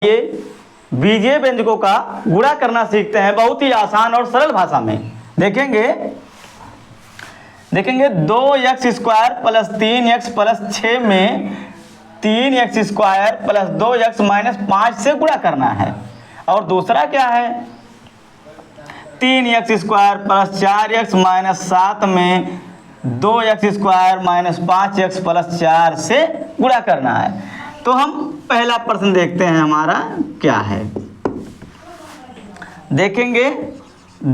ये बीजीय व्यंजकों का गुणा करना सीखते हैं बहुत ही आसान और सरल भाषा में। देखेंगे 2x² प्लस 3x प्लस 6 में 3x² प्लस 2x माइनस 5 से गुणा करना है। और दूसरा क्या है 3x² प्लस 4x माइनस 7 में 2x² माइनस 5x प्लस 4 से गुणा करना है। तो हम पहला प्रश्न देखते हैं हमारा क्या है। देखेंगे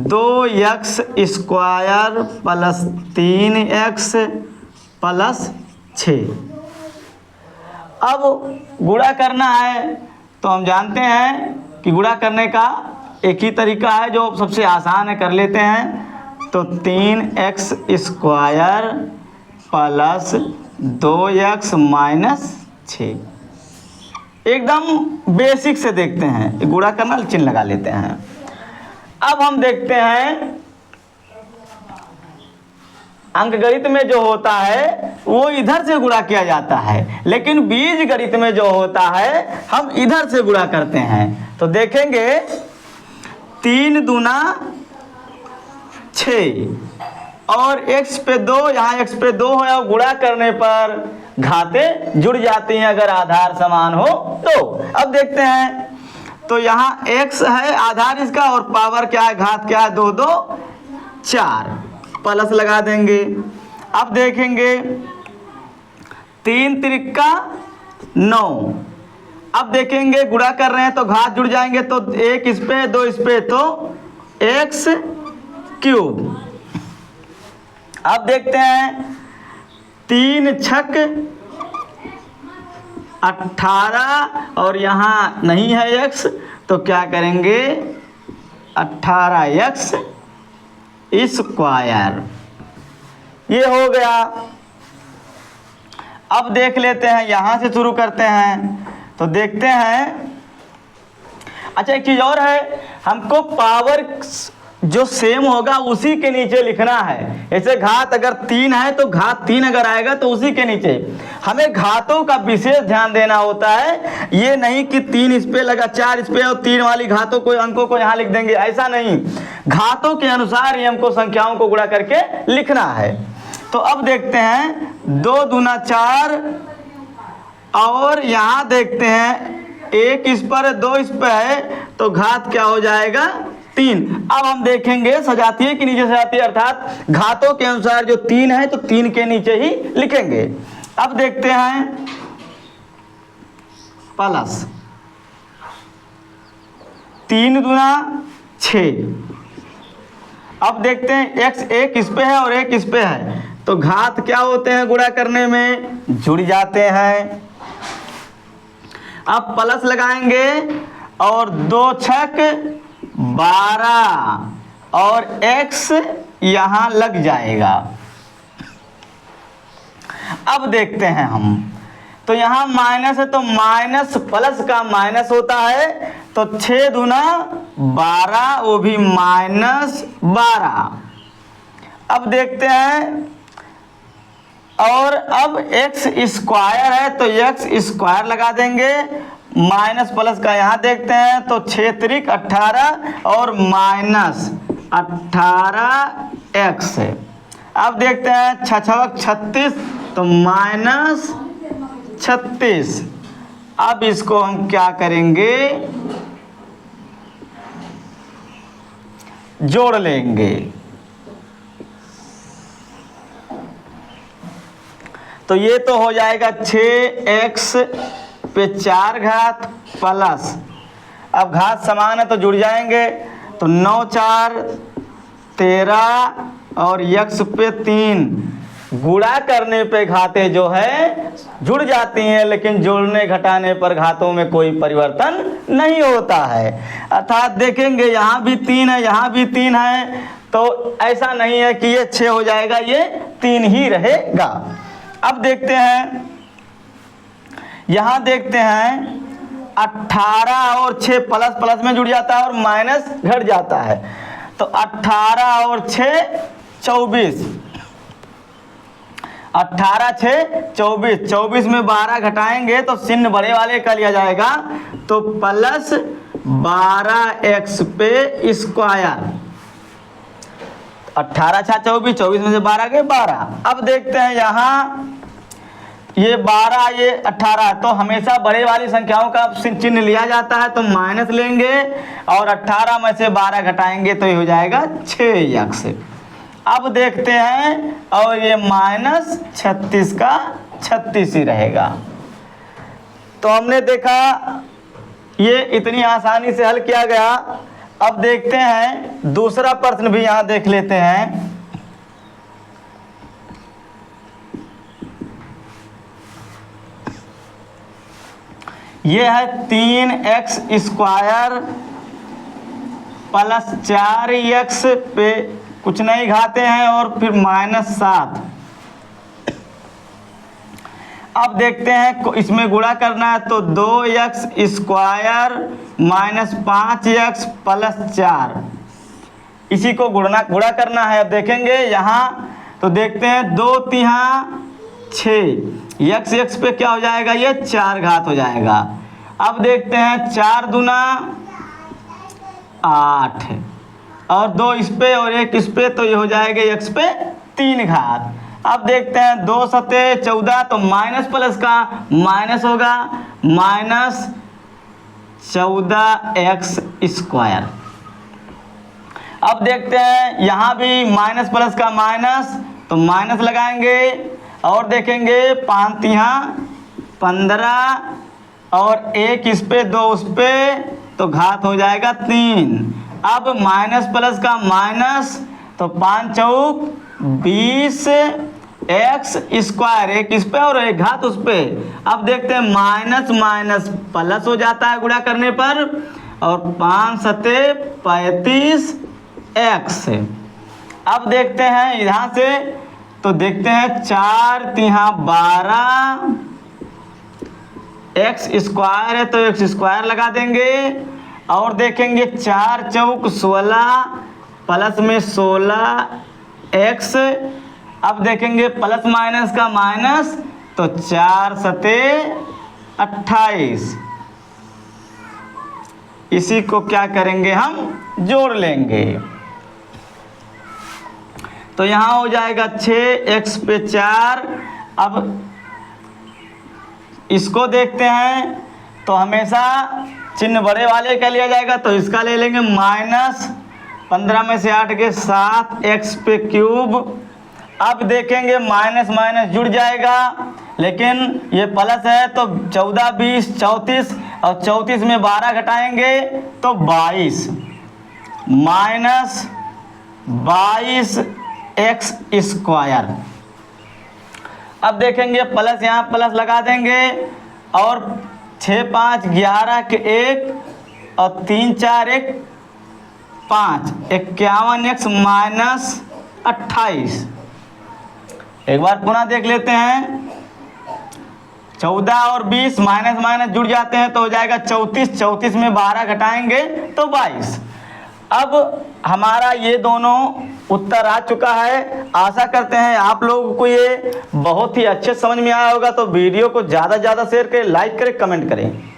2x² प्लस 3x प्लस 6। अब गुणा करना है तो हम जानते हैं कि गुणा करने का एक ही तरीका है जो सबसे आसान है, कर लेते हैं। तो 3x² प्लस 2x माइनस 6 एकदम बेसिक से देखते हैं, गुणा करना चिन्ह लगा लेते हैं। अब हम देखते हैं अंकगणित में जो होता है वो इधर से गुणा किया जाता है, लेकिन बीज गणित में जो होता है हम इधर से गुणा करते हैं। तो देखेंगे 3 दूना 6 और x पे 2, यहाँ x पे 2 है और गुणा करने पर घाते जुड़ जाती हैं अगर आधार समान हो तो। अब देखते हैं तो यहाँ x है आधार इसका और पावर क्या है, घात क्या है, 2 2 4 प्लस लगा देंगे। अब देखेंगे 3 त्रिका 9। अब देखेंगे गुणा कर रहे हैं तो घात जुड़ जाएंगे तो 1 इस पे 2 इस पे तो x³। अब देखते हैं 3 छक 18 और यहाँ नहीं है x तो क्या करेंगे 18x²। ये हो गया। अब देख लेते हैं यहाँ से शुरू करते हैं तो देखते हैं। अच्छा एक चीज और है, हमको पावर जो सेम होगा उसी के नीचे लिखना है। ऐसे घात अगर 3 है तो घात 3 अगर आएगा तो उसी के नीचे हमें घातों का विशेष ध्यान देना होता है। ये नहीं कि 3 इस पे लगा 4 इस पे और 3 वाली घातों को अंकों को यहाँ लिख देंगे, ऐसा नहीं। घातों के अनुसार ही हमको संख्याओं को गुणा करके लिखना है। तो अब देखते हैं 2 दूना 4 और यहाँ देखते हैं 1 इस पर है 2 इस पर है तो घात क्या हो जाएगा 3। अब हम देखेंगे सजातीय के नीचे सजातीय अर्थात घातों के अनुसार जो 3 है तो 3 के नीचे ही लिखेंगे। अब देखते हैं प्लस 3 दूना 6। अब देखते हैं x 1 इस पे है और 1 इस पे है तो घात क्या होते हैं गुणा करने में जुड़ जाते हैं। अब प्लस लगाएंगे और 2 छक 12 और x यहाँ लग जाएगा। अब देखते हैं हम तो यहाँ माइनस है तो माइनस प्लस का माइनस होता है तो 6 दूना 12 वो भी -12। अब देखते हैं और अब x² है तो x² लगा देंगे, माइनस प्लस का यहाँ देखते हैं तो 6 त्रिक 18 और -18x। अब देखते हैं 6 छक 36 तो -36। अब इसको हम क्या करेंगे जोड़ लेंगे तो ये तो हो जाएगा 6x पे 4 घात प्लस, अब घात समान है तो जुड़ जाएंगे तो 9 4 13 और x पे 3। गुणा करने पे घातें जो है जुड़ जाती हैं, लेकिन जोड़ने घटाने पर घातों में कोई परिवर्तन नहीं होता है। अर्थात देखेंगे यहाँ भी 3 है यहाँ भी 3 है तो ऐसा नहीं है कि ये 6 हो जाएगा, ये 3 ही रहेगा। अब देखते हैं यहाँ देखते हैं 18 और 6 प्लस प्लस में जुड़ जाता है और माइनस घट जाता है तो 18 और 6 24। 18 6 24, 24 में 12 घटाएंगे तो चिन्ह बड़े वाले का लिया जाएगा, तो प्लस 12x पे स्क्वायर। 18 6 24, 24 में से 12 गए 12। अब देखते हैं यहाँ ये 12 ये 18, तो हमेशा बड़े वाली संख्याओं का चिन्ह लिया जाता है, तो माइनस लेंगे और 18 में से 12 घटाएंगे तो ये हो जाएगा 6x। अब देखते हैं और ये माइनस 36 का 36 ही रहेगा। तो हमने देखा ये इतनी आसानी से हल किया गया। अब देखते हैं दूसरा प्रश्न भी यहाँ देख लेते हैं। ये है 3x स्क्वायर प्लस 4x पे कुछ नहीं घाते हैं और फिर -7। अब देखते हैं इसमें गुणा करना है, तो 2x square minus 5x plus 4, इसी को गुणा करना है। अब देखेंगे यहाँ तो देखते हैं 2 3 6, x पे क्या हो जाएगा, ये 4 घात हो जाएगा। अब देखते हैं 4 दूना 8 और 2 इस पे और 1 इस पे, तो ये हो जाएगा x पे 3 घात। अब देखते हैं 2 सते 14, तो माइनस प्लस का माइनस होगा, माइनस 14x स्क्वायर। अब देखते हैं यहाँ भी माइनस प्लस का माइनस, तो माइनस लगाएंगे और देखेंगे 5 3 15 और 1 इस पे 2 उस पे, तो घात हो जाएगा 3। अब माइनस प्लस का माइनस, तो 5 चौक 20 x स्क्वायर, 1 इस पे और 1 घात उस पे। अब देखते हैं माइनस माइनस प्लस हो जाता है गुणा करने पर, और 5 सते 35 x। अब देखते हैं यहाँ से, तो देखते हैं 4 3 12 x स्क्वायर है तो x स्क्वायर लगा देंगे और देखेंगे 4 चौक 16 प्लस में 16x। अब देखेंगे प्लस माइनस का माइनस, तो 4 सते 28, इसी को क्या करेंगे हम जोड़ लेंगे, तो यहाँ हो जाएगा 6x पे 4। अब इसको देखते हैं तो हमेशा चिन्ह बड़े वाले का लिया जाएगा, तो इसका ले लेंगे माइनस 15 में से 8 के 7x पे क्यूब। अब देखेंगे माइनस माइनस जुड़ जाएगा, लेकिन ये प्लस है तो 14 20 34 और 34 में 12 घटाएंगे तो 22, माइनस 22x स्क्वायर। अब देखेंगे प्लस यहाँ प्लस लगा देंगे और 6 5 11 के 1 और 3 4 1 5, 51x माइनस 28। एक बार पुनः देख लेते हैं, 14 और 20 माइनस माइनस जुड़ जाते हैं तो हो जाएगा 34, 34 में 12 घटाएंगे तो 22। अब हमारा ये दोनों उत्तर आ चुका है। आशा करते हैं आप लोगों को ये बहुत ही अच्छे समझ में आया होगा। तो वीडियो को ज़्यादा से ज़्यादा शेयर करें, लाइक करें, कमेंट करें।